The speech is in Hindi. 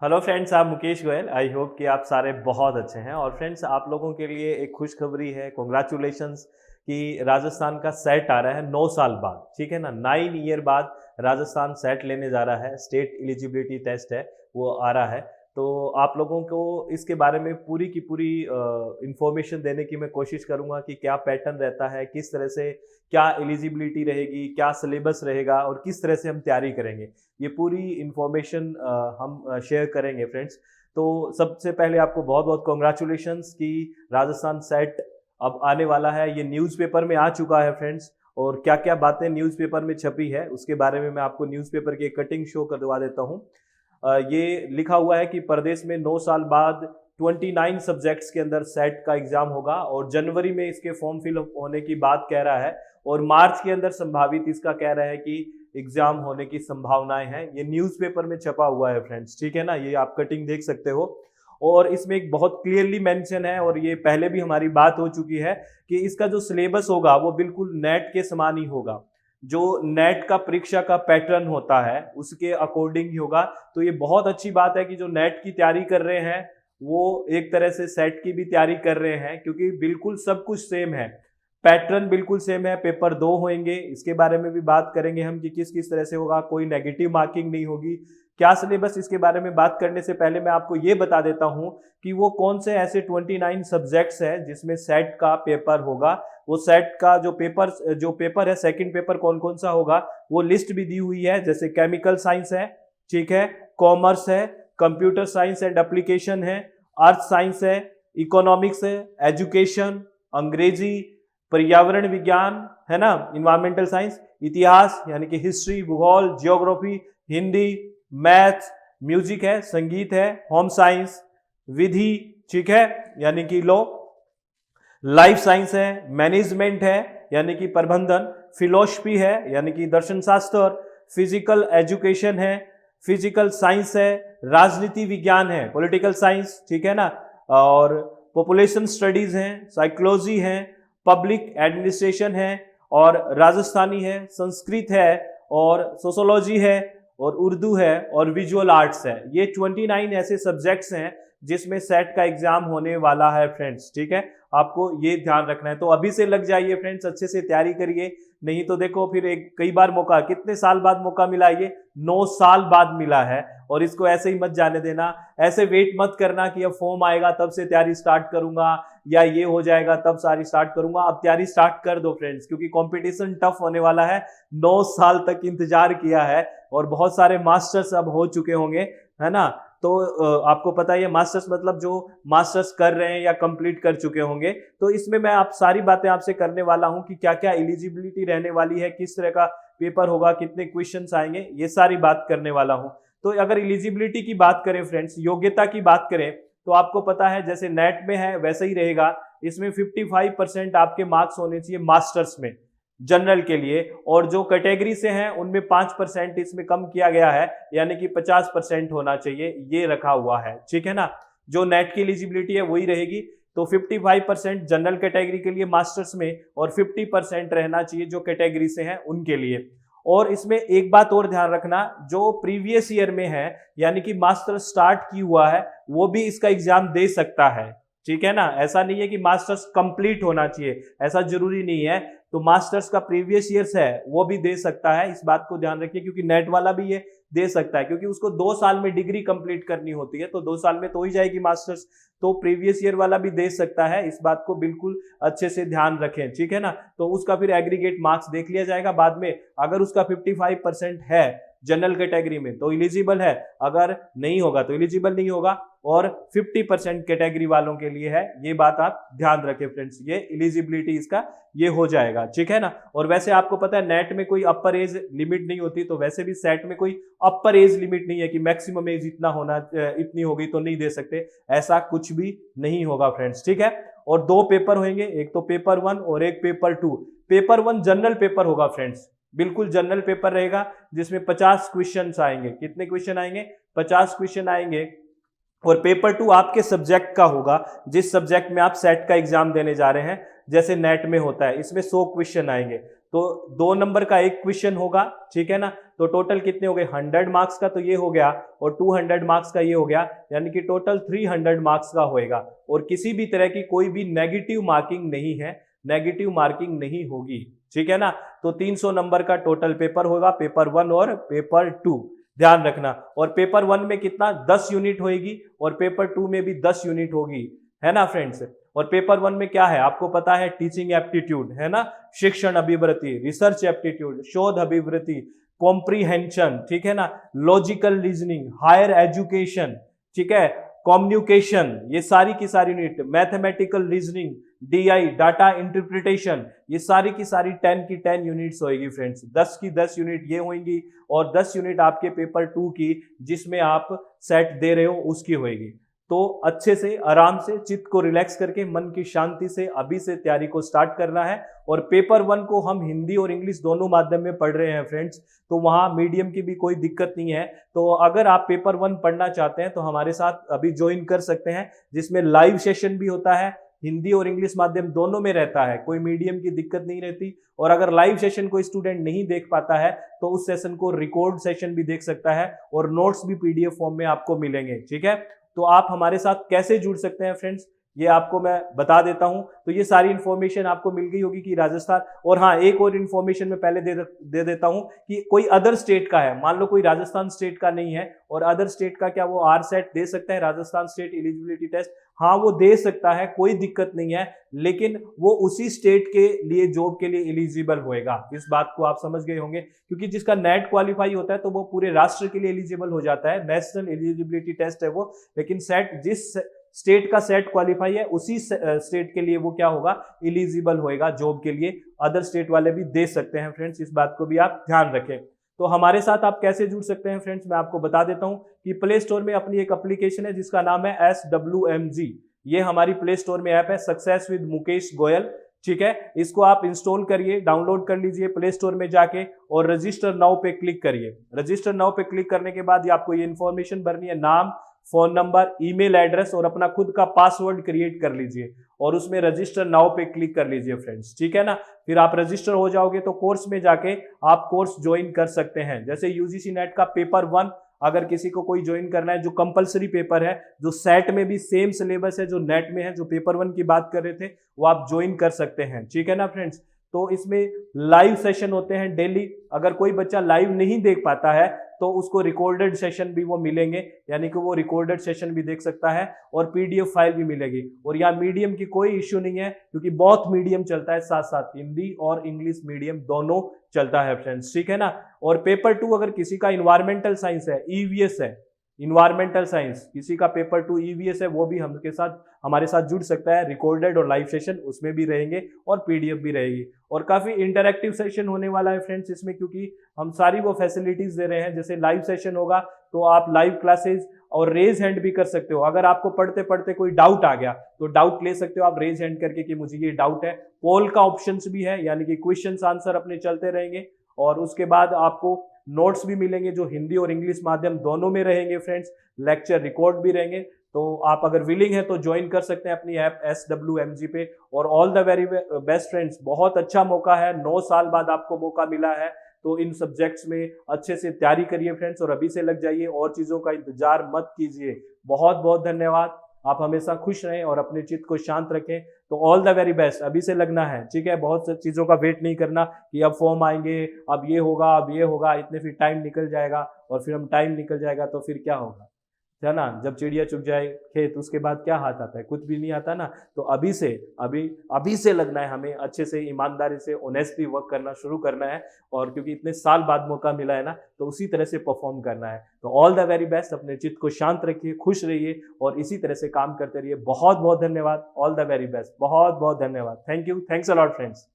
हेलो फ्रेंड्स, आप मुकेश गोयल। आई होप कि आप सारे बहुत अच्छे हैं। और फ्रेंड्स, आप लोगों के लिए एक खुशखबरी है। कॉन्ग्रेचुलेशंस कि राजस्थान का सेट आ रहा है 9 साल बाद। ठीक है ना, 9 ईयर बाद राजस्थान सेट लेने जा रहा है। स्टेट एलिजिबिलिटी टेस्ट है, वो आ रहा है। तो आप लोगों को इसके बारे में पूरी की पूरी इंफॉर्मेशन देने की मैं कोशिश करूंगा कि क्या पैटर्न रहता है, किस तरह से क्या एलिजिबिलिटी रहेगी, क्या सिलेबस रहेगा और किस तरह से हम तैयारी करेंगे। ये पूरी इंफॉर्मेशन हम शेयर करेंगे फ्रेंड्स। तो सबसे पहले आपको बहुत बहुत कॉन्ग्रेचुलेशंस कि राजस्थान सेट अब आने वाला है। ये न्यूज़पेपर में आ चुका है फ्रेंड्स। और क्या क्या बातें न्यूज़पेपर में छपी है उसके बारे में मैं आपको न्यूज़पेपर की कटिंग शो करवा देता हूँ। ये लिखा हुआ है कि प्रदेश में 9 साल बाद 29 सब्जेक्ट्स के अंदर सेट का एग्जाम होगा और जनवरी में इसके फॉर्म फिल होने की बात कह रहा है। और मार्च के अंदर संभावित इसका कह रहा है कि एग्जाम होने की संभावनाएं हैं। ये न्यूज़पेपर में छपा हुआ है फ्रेंड्स, ठीक है ना, ये आप कटिंग देख सकते हो। और इसमें एक बहुत क्लियरली मेंशन है, और ये पहले भी हमारी बात हो चुकी है कि इसका जो सिलेबस होगा वो बिल्कुल नेट के समान ही होगा। जो नेट का परीक्षा का पैटर्न होता है उसके अकॉर्डिंग ही होगा। तो ये बहुत अच्छी बात है कि जो नेट की तैयारी कर रहे हैं वो एक तरह से सेट की भी तैयारी कर रहे हैं, क्योंकि बिल्कुल सब कुछ सेम है। पैटर्न बिल्कुल सेम है। पेपर 2 होंगे, इसके बारे में भी बात करेंगे हम कि किस किस तरह से होगा। कोई नेगेटिव मार्किंग नहीं होगी। क्या सिलेबस, इसके बारे में बात करने से पहले मैं आपको ये बता देता हूं कि वो कौन से ऐसे 29 सब्जेक्ट्स हैं जिसमें सेट का पेपर होगा। वो सेट का जो पेपर है, सेकंड पेपर कौन कौन सा होगा वो लिस्ट भी दी हुई है। जैसे केमिकल साइंस है, ठीक है, कॉमर्स है, कंप्यूटर साइंस एंड एप्लीकेशन है, अर्थ साइंस है, इकोनॉमिक्स है, एजुकेशन, अंग्रेजी, पर्यावरण विज्ञान है ना, इन्वायरमेंटल साइंस, इतिहास यानी कि हिस्ट्री, भूगोल, जियोग्राफी, हिंदी, मैथ्स, म्यूजिक है, संगीत है, होम साइंस, विधि, ठीक है, यानी कि लॉ, लाइफ साइंस है, मैनेजमेंट है यानी कि प्रबंधन, फिलोसफी है यानी कि दर्शन शास्त्र, फिजिकल एजुकेशन है, फिजिकल साइंस है, राजनीति विज्ञान है, पॉलिटिकल साइंस, ठीक है ना, और पॉपुलेशन स्टडीज है, साइकोलॉजी है, पब्लिक एडमिनिस्ट्रेशन है, और राजस्थानी है, संस्कृत है, और सोशोलॉजी है, और उर्दू है, और विजुअल आर्ट्स है। ये 29 ऐसे सब्जेक्ट्स हैं जिसमें सेट का एग्जाम होने वाला है फ्रेंड्स, ठीक है। आपको ये ध्यान रखना है। तो अभी से लग जाइए फ्रेंड्स, अच्छे से तैयारी करिए। नहीं तो देखो फिर एक कई बार मौका, कितने साल बाद मौका मिला, ये 9 साल बाद मिला है। और इसको ऐसे ही मत जाने देना। ऐसे वेट मत करना कि अब फॉर्म आएगा तब से तैयारी स्टार्ट करूंगा, या ये हो जाएगा तब सारी स्टार्ट करूंगा। अब तैयारी स्टार्ट कर दो फ्रेंड्स, क्योंकि कंपटीशन टफ होने वाला है। 9 साल तक इंतजार किया है और बहुत सारे मास्टर्स अब हो चुके होंगे, है ना। तो आपको पता है, मास्टर्स मतलब जो मास्टर्स कर रहे हैं या कंप्लीट कर चुके होंगे। तो इसमें मैं आप सारी बातें आपसे करने वाला हूं कि क्या क्या एलिजिबिलिटी रहने वाली है, किस तरह का पेपर होगा, कितने क्वेश्चंस आएंगे, ये सारी बात करने वाला हूं। तो अगर एलिजिबिलिटी की बात करें फ्रेंड्स, योग्यता की बात करें, तो आपको पता है जैसे नेट में है वैसे ही रहेगा। इसमें 55% आपके मार्क्स होने चाहिए मास्टर्स में, जनरल के लिए। और जो कैटेगरी से हैं उनमें 5% इसमें कम किया गया है, यानी कि 50% होना चाहिए, ये रखा हुआ है, ठीक है ना। जो नेट की एलिजिबिलिटी है वही रहेगी। तो 55% जनरल कैटेगरी के लिए मास्टर्स में, और 50% रहना चाहिए जो कैटेगरी से हैं उनके लिए। और इसमें एक बात और ध्यान रखना, जो प्रीवियस ईयर में है यानी कि मास्टर स्टार्ट की हुआ है वो भी इसका एग्जाम दे सकता है, ठीक है ना। ऐसा नहीं है कि मास्टर्स कंप्लीट होना चाहिए, ऐसा जरूरी नहीं है। तो मास्टर्स का प्रीवियस ईयर्स है वो भी दे सकता है, इस बात को ध्यान रखिए। क्योंकि नेट वाला भी ये दे सकता है, क्योंकि उसको 2 साल में डिग्री कंप्लीट करनी होती है, तो 2 साल में तो हो ही जाएगी मास्टर्स। तो प्रीवियस ईयर वाला भी दे सकता है, इस बात को बिल्कुल अच्छे से ध्यान रखें, ठीक है ना। तो उसका फिर एग्रीगेट मार्क्स देख लिया जाएगा बाद में। अगर उसका 55% है जनरल कैटेगरी में तो एलिजिबल है, अगर नहीं होगा तो एलिजिबल नहीं होगा। और 50% कैटेगरी वालों के लिए है, ये बात आप ध्यान रखें फ्रेंड्स। ये एलिजिबिलिटी इसका ये हो जाएगा, ठीक है ना। और वैसे आपको पता है नेट में कोई अपर एज लिमिट नहीं होती, तो वैसे भी सेट में कोई अपर एज लिमिट नहीं है कि मैक्सिमम एज इतना होना, इतनी होगी तो नहीं दे सकते, ऐसा कुछ भी नहीं होगा फ्रेंड्स, ठीक है। और 2 पेपर होंगे, एक तो पेपर 1 और एक पेपर 2। पेपर 1 जनरल पेपर होगा फ्रेंड्स, बिल्कुल जनरल पेपर रहेगा, जिसमें 50 क्वेश्चन आएंगे। कितने क्वेश्चन आएंगे? 50 क्वेश्चन आएंगे। और पेपर 2 आपके सब्जेक्ट का होगा, जिस सब्जेक्ट में आप सेट का एग्जाम देने जा रहे हैं, जैसे नेट में होता है। इसमें 100 क्वेश्चन आएंगे, तो 2 नंबर का एक क्वेश्चन होगा, ठीक है ना। तो टोटल कितने हो गए, 100 मार्क्स का तो ये हो गया, और 200 मार्क्स का ये हो गया, यानी कि टोटल 300 मार्क्स का होएगा। और किसी भी तरह की कोई भी नेगेटिव मार्किंग नहीं है, नेगेटिव मार्किंग नहीं होगी, ठीक है ना। तो 300 नंबर का टोटल पेपर होगा, पेपर 1 और पेपर 2, ध्यान रखना। और पेपर 1 में कितना, 10 यूनिट होगी, और पेपर 2 में भी 10 यूनिट होगी, है ना फ्रेंड्स। और पेपर 1 में क्या है आपको पता है, टीचिंग एप्टीट्यूड, है ना, शिक्षण अभिवृत्ति, रिसर्च एप्टीट्यूड, शोध अभिवृत्ति, कॉम्प्रीहेंशन, ठीक है ना, लॉजिकल रीजनिंग, हायर एजुकेशन, ठीक है, कम्युनिकेशन, ये सारी की सारी unit, mathematical reasoning, DI, data interpretation, ये सारी की सारी 10 की 10 यूनिट्स होगी फ्रेंड्स। 10 की 10 यूनिट ये होंगी, और 10 यूनिट आपके पेपर 2 की, जिसमें आप सेट दे रहे हो, उसकी होगी। तो अच्छे से, आराम से, चित्त को रिलैक्स करके, मन की शांति से अभी से तैयारी को स्टार्ट करना है। और पेपर 1 को हम हिंदी और इंग्लिश दोनों माध्यम में पढ़ रहे हैं फ्रेंड्स, तो वहां मीडियम की भी कोई दिक्कत नहीं है। तो अगर आप पेपर 1 पढ़ना चाहते हैं तो हमारे साथ अभी ज्वाइन कर सकते हैं, जिसमें लाइव सेशन भी होता है, हिंदी और इंग्लिश माध्यम दोनों में रहता है, कोई मीडियम की दिक्कत नहीं रहती। और अगर लाइव सेशन कोई स्टूडेंट नहीं देख पाता है तो उस सेशन को रिकॉर्ड सेशन भी देख सकता है, और नोट्स भी पीडीएफ फॉर्म में आपको मिलेंगे, ठीक है। तो आप हमारे साथ कैसे जुड़ सकते हैं फ्रेंड्स, ये आपको मैं बता देता हूं। तो ये सारी इंफॉर्मेशन आपको मिल गई होगी कि राजस्थान, और हाँ, एक और इंफॉर्मेशन मैं पहले दे देता हूं कि कोई अदर स्टेट का है, मान लो कोई राजस्थान स्टेट का नहीं है और अदर स्टेट का, क्या वो आरसेट दे सकता है, राजस्थान स्टेट एलिजिबिलिटी टेस्ट? हाँ, वो दे सकता है, कोई दिक्कत नहीं है, लेकिन वो उसी स्टेट के लिए जॉब के लिए एलिजिबल होएगा। इस बात को आप समझ गए होंगे, क्योंकि जिसका नेट क्वालिफाई होता है तो वो पूरे राष्ट्र के लिए एलिजिबल हो जाता है, नेशनल एलिजिबिलिटी टेस्ट है वो। लेकिन सेट, जिस स्टेट का सेट क्वालिफाई है, उसी स्टेट के लिए वो क्या होगा, एलिजिबल होएगा जॉब के लिए। अदर स्टेट वाले भी दे सकते हैं फ्रेंड्स, इस बात को भी आप ध्यान रखें। तो हमारे साथ आप कैसे जुड़ सकते हैं फ्रेंड्स, मैं आपको बता देता हूं कि प्ले स्टोर में अपनी एक एप्लीकेशन है जिसका नाम है SWMG। ये हमारी प्ले स्टोर में ऐप है, सक्सेस विद मुकेश गोयल, ठीक है। इसको आप इंस्टॉल करिए, डाउनलोड कर लीजिए प्ले स्टोर में जाके, और रजिस्टर नाउ पे क्लिक करिए। रजिस्टर नाउ पे क्लिक करने के बाद आपको ये इन्फॉर्मेशन भरनी है, नाम, फोन नंबर, ईमेल एड्रेस, और अपना खुद का पासवर्ड क्रिएट कर लीजिए, और उसमें रजिस्टर नाउ पे क्लिक कर लीजिए फ्रेंड्स, ठीक है ना। फिर आप रजिस्टर हो जाओगे तो कोर्स में जाके आप कोर्स ज्वाइन कर सकते हैं। जैसे यूजीसी नेट का पेपर 1 अगर किसी को कोई ज्वाइन करना है, जो कंपलसरी पेपर है, जो सेट में भी सेम सिलेबस है जो नेट में है, जो पेपर 1 की बात कर रहे थे, वो आप ज्वाइन कर सकते हैं, ठीक है ना फ्रेंड्स। तो इसमें लाइव सेशन होते हैं डेली। अगर कोई बच्चा लाइव नहीं देख पाता है तो उसको रिकॉर्डेड सेशन भी वो मिलेंगे, यानी कि वो रिकॉर्डेड सेशन भी देख सकता है, और पीडीएफ फाइल भी मिलेगी। और यहाँ मीडियम की कोई इश्यू नहीं है, क्योंकि बहुत मीडियम चलता है, साथ साथ हिंदी और इंग्लिश मीडियम दोनों चलता है फ्रेंड्स, ठीक है ना। और पेपर 2 अगर किसी का इन्वायरमेंटल साइंस है, ईवीएस है, इन्वायरमेंटल साइंस किसी का पेपर 2 ईवीएस है, वो भी हमारे साथ जुड़ सकता है। रिकॉर्डेड और लाइव सेशन उसमें भी रहेंगे, और पीडीएफ भी रहेगी, और काफी इंटरैक्टिव सेशन होने वाला है फ्रेंड्स इसमें, क्योंकि हम सारी वो फैसिलिटीज दे रहे हैं। जैसे लाइव सेशन होगा तो आप लाइव क्लासेस और रेज हैंड भी कर सकते हो। अगर आपको पढ़ते पढ़ते कोई डाउट आ गया तो डाउट ले सकते हो आप रेज हैंड करके कि मुझे ये डाउट है। पोल का ऑप्शंस भी है, यानी कि क्वेश्चंस आंसर अपने चलते रहेंगे, और उसके बाद आपको नोट्स भी मिलेंगे जो हिंदी और इंग्लिश माध्यम दोनों में रहेंगे फ्रेंड्स। लेक्चर रिकॉर्ड भी रहेंगे। तो आप अगर विलिंग है तो ज्वाइन कर सकते हैं अपनी ऐप SWMG पे। और all the very best friends, बहुत अच्छा मौका है, 9 साल बाद आपको मौका मिला है, तो इन सब्जेक्ट्स में अच्छे से तैयारी करिए फ्रेंड्स, और अभी से लग जाइए, और चीजों का इंतजार मत कीजिए। बहुत बहुत धन्यवाद। आप हमेशा खुश रहें और अपने चित्त को शांत रखें। तो ऑल द वेरी बेस्ट, अभी से लगना है, ठीक है। बहुत सी चीजों का वेट नहीं करना कि अब फॉर्म आएंगे, अब ये होगा, अब ये होगा, इतने फिर टाइम निकल जाएगा, और फिर हम टाइम निकल जाएगा तो फिर क्या होगा, है ना। जब चिड़िया चुग जाए खेत, उसके बाद क्या हाथ आता है, कुछ भी नहीं आता ना। तो अभी से लगना है हमें, अच्छे से ईमानदारी से ऑनेस्टली वर्क करना शुरू करना है, और क्योंकि इतने साल बाद मौका मिला है ना, तो उसी तरह से परफॉर्म करना है। तो ऑल द वेरी बेस्ट, अपने चित्त को शांत रखिए, खुश रहिए, और इसी तरह से काम करते रहिए। बहुत बहुत धन्यवाद, ऑल द वेरी बेस्ट, बहुत बहुत धन्यवाद। Thank you, thanks a lot friends.